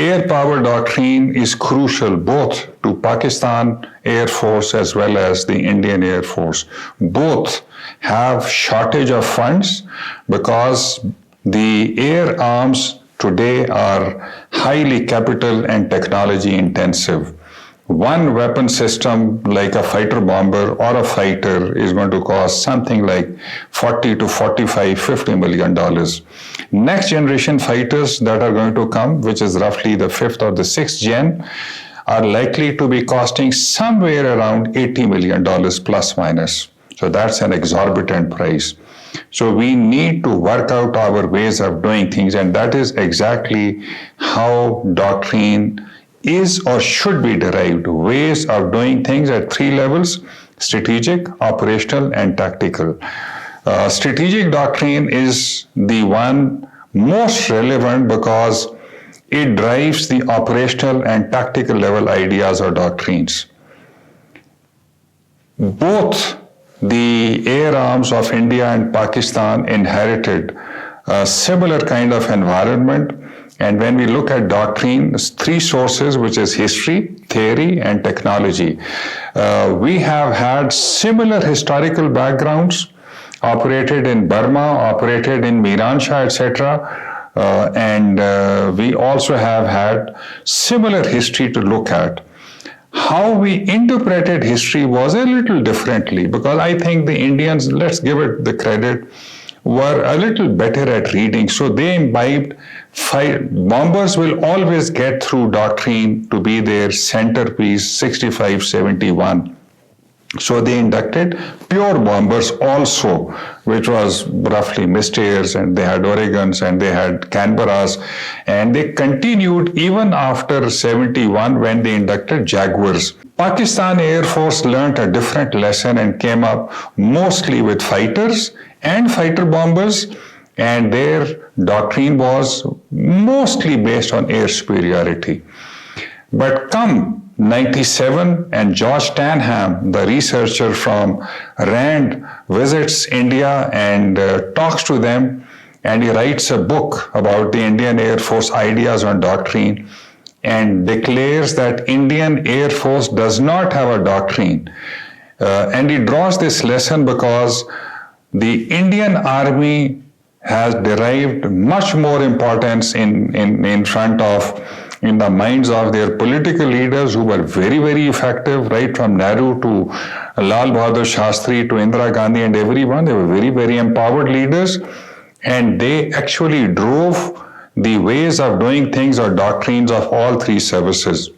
air power doctrine is crucial both to Pakistan Air Force as well as the Indian Air Force. Both have shortage of funds because the air arms today are highly capital and technology intensive. One weapon system like a fighter bomber or a fighter is going to cost something like 40 to 45, $50 million. Next generation fighters that are going to come, which is roughly the 5th or the 6th gen, are likely to be costing somewhere around $80 million plus minus. So that's an exorbitant price. So we need to work out our ways of doing things, and that is exactly how doctrine is or should be derived. Ways of doing things at 3 levels: strategic, operational, and tactical. Strategic doctrine is the one most relevant because it drives the operational and tactical level ideas or doctrines. Both the air arms of India and Pakistan inherited a similar kind of environment. And when we look at doctrine, there's 3 sources, which is history, theory, and technology. We have had similar historical backgrounds, operated in Burma, operated in Miranshah, etc. And we also have had similar history to look at. How we interpreted history was a little differently, because I think the Indians, let's give it the credit, were a little better at reading. So they imbibed bombers will always get through doctrine to be their centerpiece, 65-71. So they inducted pure bombers also, which was roughly Mystairs, and they had Oregons, and they had Canberras, and they continued even after 71 when they inducted Jaguars. Pakistan Air Force learnt a different lesson and came up mostly with fighters and fighter bombers, and their doctrine was mostly based on air superiority. But come 97, and George Stanham, the researcher from RAND, visits India and talks to them, and he writes a book about the Indian Air Force ideas on doctrine, and declares that Indian Air Force does not have a doctrine. And he draws this lesson because the Indian Army has derived much more importance in the minds of their political leaders, who were very, very effective, right from Nehru to Lal Bahadur Shastri to Indira Gandhi and everyone. They were very, very empowered leaders, and they actually drove the ways of doing things or doctrines of all 3 services.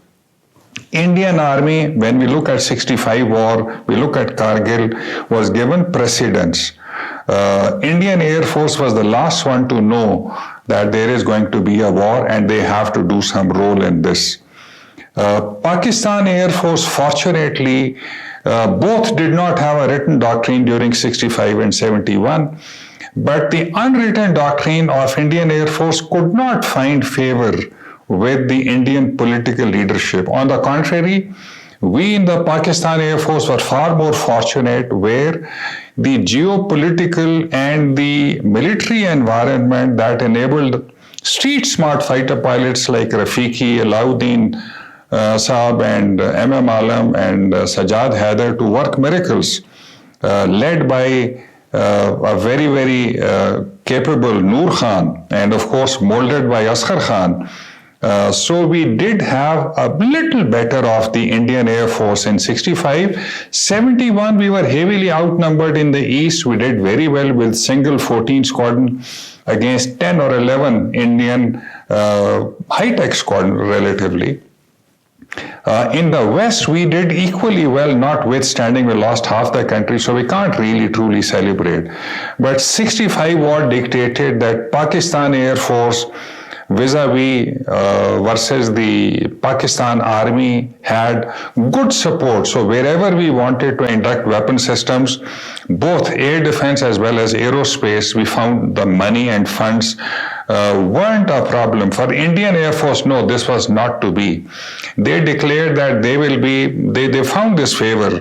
Indian Army, when we look at 65 war, we look at Kargil, was given precedence. Indian Air Force was the last one to know that there is going to be a war and they have to do some role in this. Pakistan Air Force, fortunately, both did not have a written doctrine during 65 and 71, but the unwritten doctrine of Indian Air Force could not find favor with the Indian political leadership. On the contrary, we in the Pakistan Air Force were far more fortunate, where the geopolitical and the military environment that enabled street smart fighter pilots like Rafiqi, Alauddin Saab, and M.M. Alam and Sajjad Haider to work miracles, led by a very, very capable Noor Khan, and of course molded by Asghar Khan. So we did have a little better of the Indian Air Force in 65. 71, we were heavily outnumbered in the East. We did very well with single 14 squadron against 10 or 11 Indian high-tech squadron relatively. In the West, we did equally well, notwithstanding we lost half the country, so we can't really truly celebrate. But 65 war dictated that Pakistan Air Force vis-a-vis versus the Pakistan Army had good support. So wherever we wanted to induct weapon systems, both air defense as well as aerospace, we found the money and funds weren't a problem. For Indian Air Force, no, this was not to be. They declared that they found this favor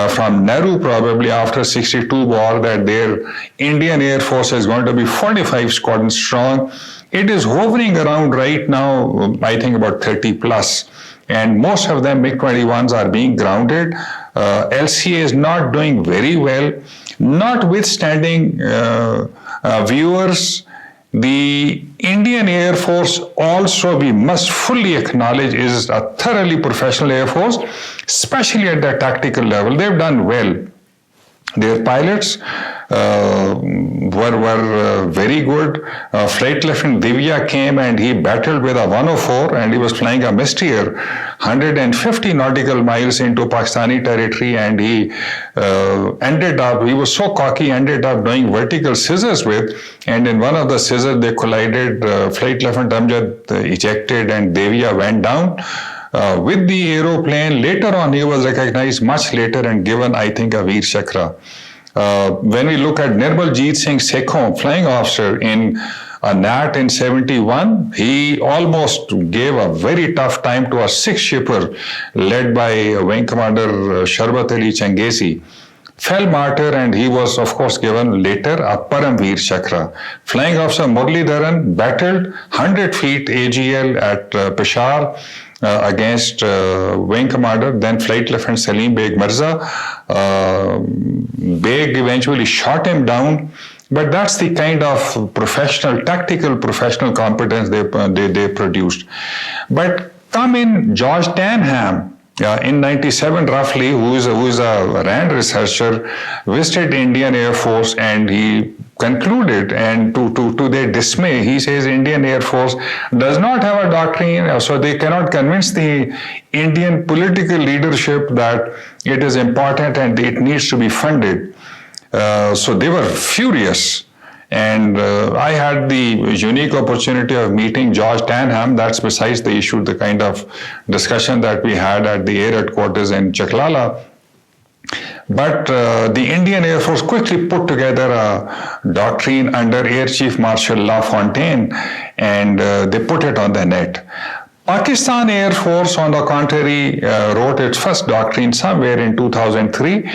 from Nehru probably after 62 war, that their Indian Air Force is going to be 45 squadrons strong. It is hovering around right now, I think about 30 plus. And most of them, MiG-21s, are being grounded. LCA is not doing very well. Notwithstanding, viewers, the Indian Air Force also, we must fully acknowledge, is a thoroughly professional Air Force, especially at the tactical level. They've done well. Their pilots were very good. Flight Lieutenant Divya came and he battled with a 104 and he was flying a Mystier 150 nautical miles into Pakistani territory, and he he was so cocky, ended up doing vertical scissors with, and in one of the scissors they collided. Flight Lieutenant Amjad ejected and Divya went down. With the aeroplane. Later on, he was recognized much later and given, I think, a Veer Chakra. When we look at Nirmal Jeet Singh Sekhon, flying officer in a NAT in 71, he almost gave a very tough time to a six-shipper led by Wing Commander Sharbat Ali Changesi. Fell martyr, and he was, of course, given later a Param Veer Chakra. Flying officer Muralidharan battled 100 feet AGL at Peshawar against Wing Commander, then Flight Lieutenant Salim Beg Mirza. Beg eventually shot him down, but that's the kind of tactical professional competence they produced. But come in George Tanham, in 97 roughly, who is a RAND researcher, visited Indian Air Force, and he concluded, and to their dismay, he says Indian Air Force does not have a doctrine, so they cannot convince the Indian political leadership that it is important and it needs to be funded. So they were furious. And I had the unique opportunity of meeting George Tanham. That's besides the issue, the kind of discussion that we had at the air headquarters in Chaklala. But the Indian Air Force quickly put together a doctrine under Air Chief Marshal LaFontaine, and they put it on the net. Pakistan Air Force, on the contrary, wrote its first doctrine somewhere in 2003.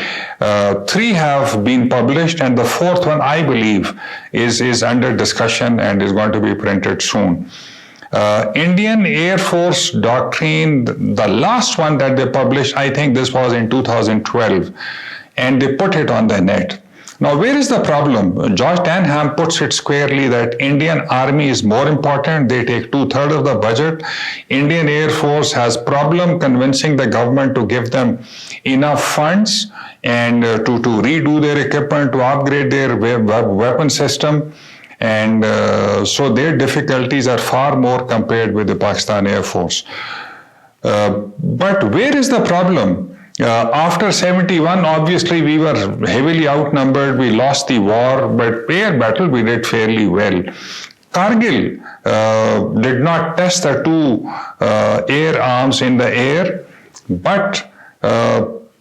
Three have been published, and the fourth one, I believe, is under discussion and is going to be printed soon. Indian Air Force doctrine, the last one that they published, I think this was in 2012, and they put it on the net. Now, where is the problem? George Tanham puts it squarely that Indian Army is more important. They take 2/3 of the budget. Indian Air Force has problem convincing the government to give them enough funds and to redo their equipment, to upgrade their weapon system. And so their difficulties are far more compared with the Pakistan Air Force. But where is the problem? After 71, obviously we were heavily outnumbered. We lost the war, but air battle we did fairly well. Kargil did not test the two air arms in the air, but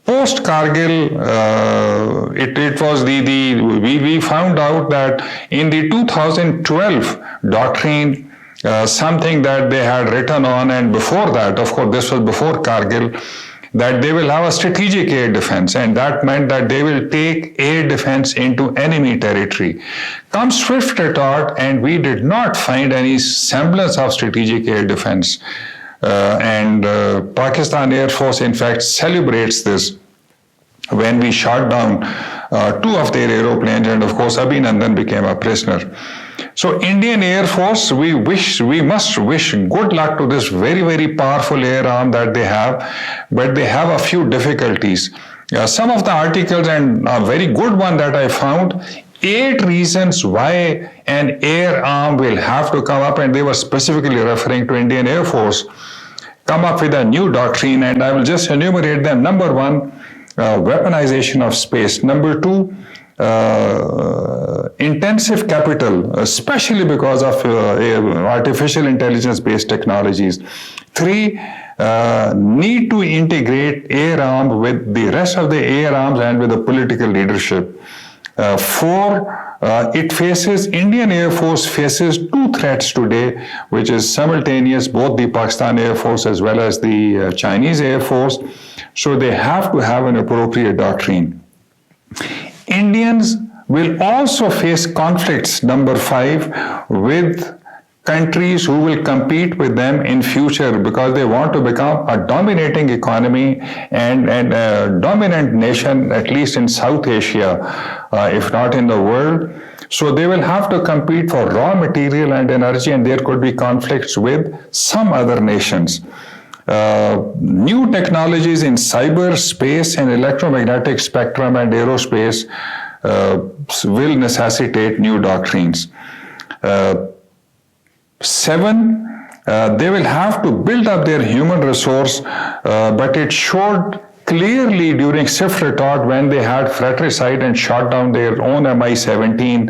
post Kargil, it was we found out that in the 2012 doctrine, something that they had written on, and before that, of course, this was before Kargil, that they will have a strategic air defense, and that meant that they will take air defense into enemy territory. Come swift retort, and we did not find any semblance of strategic air defense. Pakistan Air Force, in fact, celebrates this when we shot down two of their aeroplanes, and of course, Abhinandan became a prisoner. So Indian Air Force, we must wish good luck to this very, very powerful air arm that they have, but they have a few difficulties. Some of the articles, and a very good one that I found, 8 reasons why an air arm will have to come up, and they were specifically referring to Indian Air Force, come up with a new doctrine, and I will just enumerate them. Number 1, weaponization of space. Number 2, intensive capital, especially because of artificial intelligence-based technologies. 3, need to integrate air arm with the rest of the air arms and with the political leadership. Indian Air Force faces two threats today, which is simultaneous, both the Pakistan Air Force as well as the Chinese Air Force. So they have to have an appropriate doctrine. Indians will also face conflicts, number 5, with countries who will compete with them in future because they want to become a dominating economy and a dominant nation, at least in South Asia, if not in the world. So they will have to compete for raw material and energy, and there could be conflicts with some other nations. New technologies in cyber, space, and electromagnetic spectrum and aerospace will necessitate new doctrines. 7, they will have to build up their human resource, but it showed clearly during SIF retort when they had fratricide and shot down their own Mi-17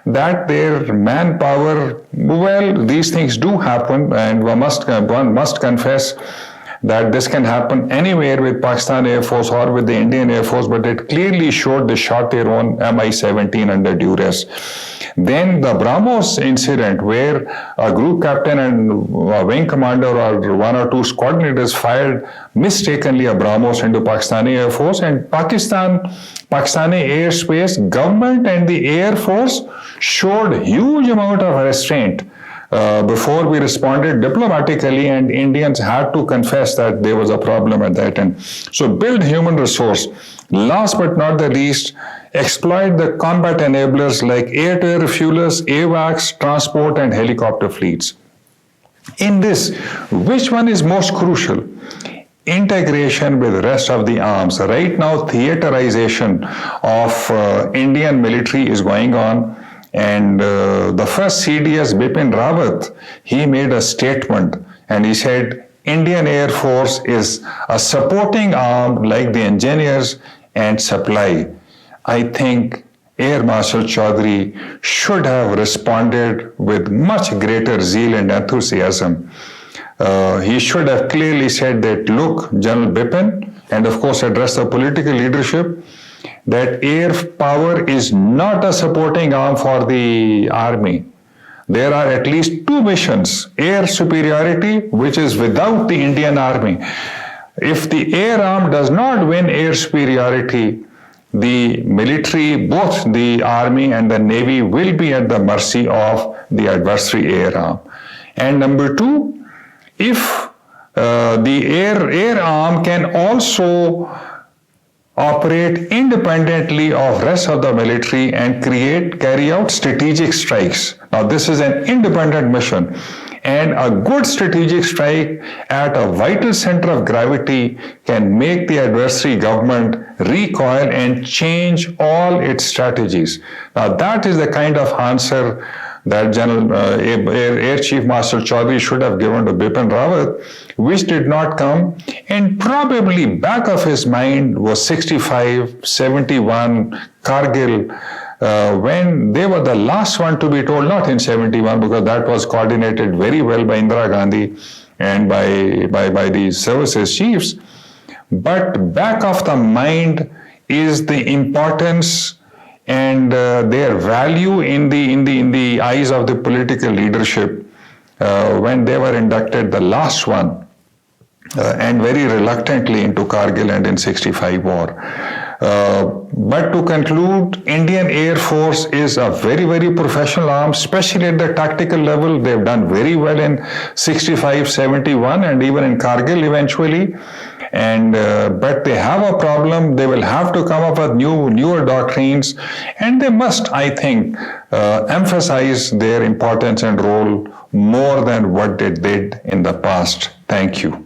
that their manpower, well, these things do happen, and one must confess that this can happen anywhere with Pakistan Air Force or with the Indian Air Force, but it clearly showed they shot their own Mi-17 under duress. Then the BrahMos incident, where a group captain and a wing commander or 1 or 2 squad leaders fired mistakenly a BrahMos into Pakistani Air Force, and Pakistani airspace, government and the Air Force showed huge amount of restraint before we responded diplomatically, and Indians had to confess that there was a problem at that end. So build human resource. Last but not the least, exploit the combat enablers like air-to-air refuelers, AWACS, transport, and helicopter fleets. In this, which one is most crucial? Integration with the rest of the arms. Right now, theaterization of Indian military is going on. And the first CDS, Bipin Rawat, he made a statement and he said, Indian Air Force is a supporting arm like the engineers and supply. I think Air Marshal Chaudhry should have responded with much greater zeal and enthusiasm. He should have clearly said that, look, General Bipin, and of course address the political leadership, that air power is not a supporting arm for the army. There are at least 2 missions: air superiority, which is without the Indian army. If the air arm does not win air superiority, the military, both the army and the navy, will be at the mercy of the adversary air arm. And number 2, if the air arm can also operate independently of rest of the military and carry out strategic strikes. Now this is an independent mission, and a good strategic strike at a vital center of gravity can make the adversary government recoil and change all its strategies. Now that is the kind of answer that General Air Chief Marshal Chaudhry should have given to Bipin Rawat, which did not come, and probably back of his mind was 65, 71, Kargil, when they were the last one to be told, not in 71, because that was coordinated very well by Indira Gandhi and by the services chiefs, but back of the mind is the importance and their value in the eyes of the political leadership when they were inducted, the last one, and very reluctantly into Kargil and in 65 war. But to conclude, Indian Air Force is a very, very professional arm, especially at the tactical level. They've done very well in 65, 71, and even in Kargil eventually. And but they have a problem. They will have to come up with newer doctrines, and they must, I think, emphasize their importance and role more than what they did in the past. Thank you.